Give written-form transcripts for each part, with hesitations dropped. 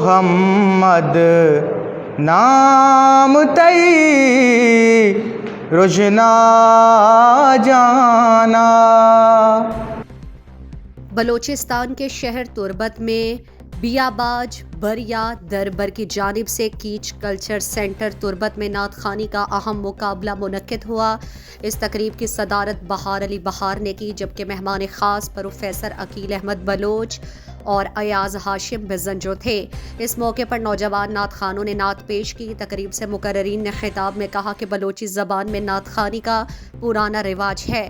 محمد نام تئی رجنا جانا۔ بلوچستان کے شہر تربت میں بیاباج بریا دربر کی جانب سے کیچ کلچر سینٹر تربت میں نعت خوانی کا اہم مقابلہ منعقد ہوا۔ اس تقریب کی صدارت بہار علی بہار نے کی، جبکہ مہمان خاص پروفیسر عقیل احمد بلوچ اور ایاز ہاشم بزنجو تھے۔ اس موقع پر نوجوان نعت خوانوں نے نعت پیش کی۔ تقریب سے مقررین نے خطاب میں کہا کہ بلوچی زبان میں نعت خوانی کا پرانا رواج ہے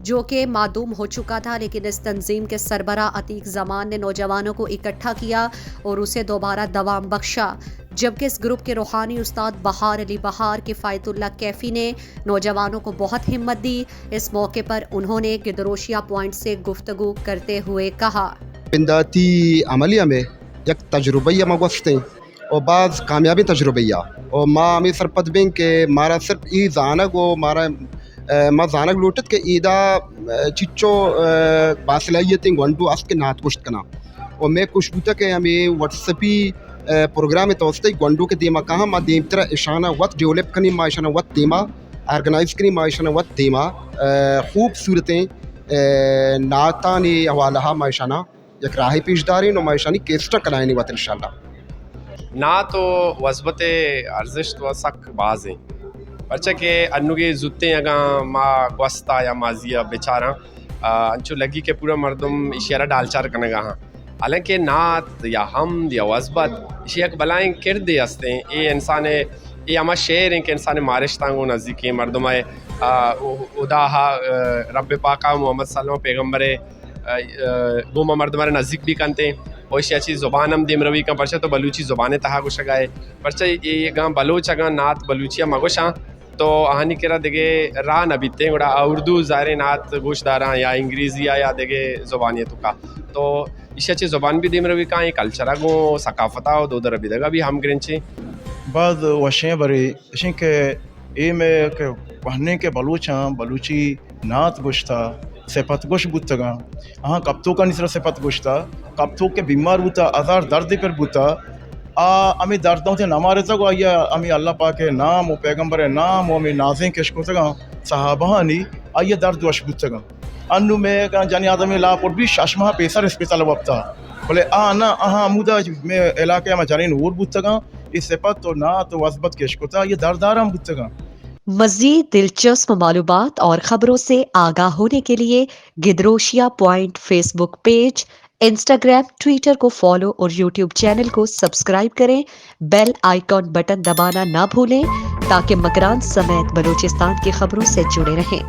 جو کہ معدوم ہو چکا تھا، لیکن اس تنظیم کے سربراہ عتیق زمان نے نوجوانوں کو اکٹھا کیا اور اسے دوبارہ دوام بخشا، جبکہ اس گروپ کے روحانی استاد بہار علی بہار کفایت اللہ کیفی نے نوجوانوں کو بہت ہمت دی۔ اس موقع پر انہوں نے گدروشیا پوائنٹ سے گفتگو کرتے ہوئے کہا بنداتی عملیہ میں یک تجربیہ مگوستے اور بعض کامیابی تجربیہ اور ماں ہمیں سرپت بین کہ مارا صرف ای زانگ و مارا ما زانگ لوٹت کہ ایدا چچو باصلاحیتیں گونڈو اس کے نعت گشت کنا اور میں کچھ بوتا کہ ہمیں واٹسپی پروگرام توستے گونڈو کے دیما کہاں ما دیم ترہ اشانہ وقت ڈیولپ کنی ما اشانہ وقت دیما آرگنائز کنی ما اشانہ وقت دیما خوبصورتیں نعتانی حوالہ ما اشانہ یک راہی پیش دارین اور ما اشانی کیسٹا کلائنی وقت انشاءاللہ نعت و وضبط ارزش و سک باز ہیں پرچہ کہ انوگے زتے اگاں ما گوستا یا مازیہ بیچاراں انچو لگی کہ پورا مردم اشیارہ ڈالچار کنگا ہاں، حالانکہ نعت یا حمد یا وضبط اشی ایک بلائیں کردے ہستے ہیں۔ اے انسان اے اما شعر ہیں کہ انسان مارشتانگو نزدیکی مردم ہے اداہا رب پاکا محمد صلی اللہ علیہ وسلم پیغمبر گوما مردمہ نزدیک بھی کنتے ہیں اور اسی اچھی زبان ہم دیم روی کا پرچہ تو بلوچی زبانیں تہا گوش گائے پرچہ یہ گاں بلوچ اگاں نعت بلوچیہ مگوشاں تو آہانی کرا دیگے راہ نہ بیتے گوڑا اردو ظاہر نعت گوش داراں یا انگریزی یا دیگے زبانیتوں کا تو اسی اچھی زبان بھی دیم روی کا یہ کلچرہ گو ثقافتہ و دو در بیدگا بھی ہم گرنچیں بعض وشیں بری اشیں کہ اے میں کہ پہنے کے بلوچاں بلوچی نعت گوشتا سپت گوش بوتگاں ہاں کپتو کا نسرا سپت گوشتا کپتو کے بیمار بوتا ہزار درد پر بوتا امی دردوں سے نمارے تگو آیا امی اللہ پاک نام و پیغمبر نام و امی نازیں کشکو تگاں صحابہانی آیا درد وش بوتگاں انو میں جانی آدمی لا پر بھی شاشمہ پیسر اسپیتال وقتا بولے نا مودا میں علاقے میں جانین اور بوتگاں اس سپت و نعت و وضبط کشکو تا یہ دردارم بوتگاں۔ مزید دلچسپ معلومات اور خبروں سے آگاہ ہونے کے لیے Gedrosia point Facebook page, Instagram, Twitter کو فالو اور یوٹیوب چینل کو سبسکرائب کریں۔ بیل آئیکن بٹن دبانا نہ بھولیں تاکہ مکران سمیت بلوچستان کی خبروں سے جڑے رہیں۔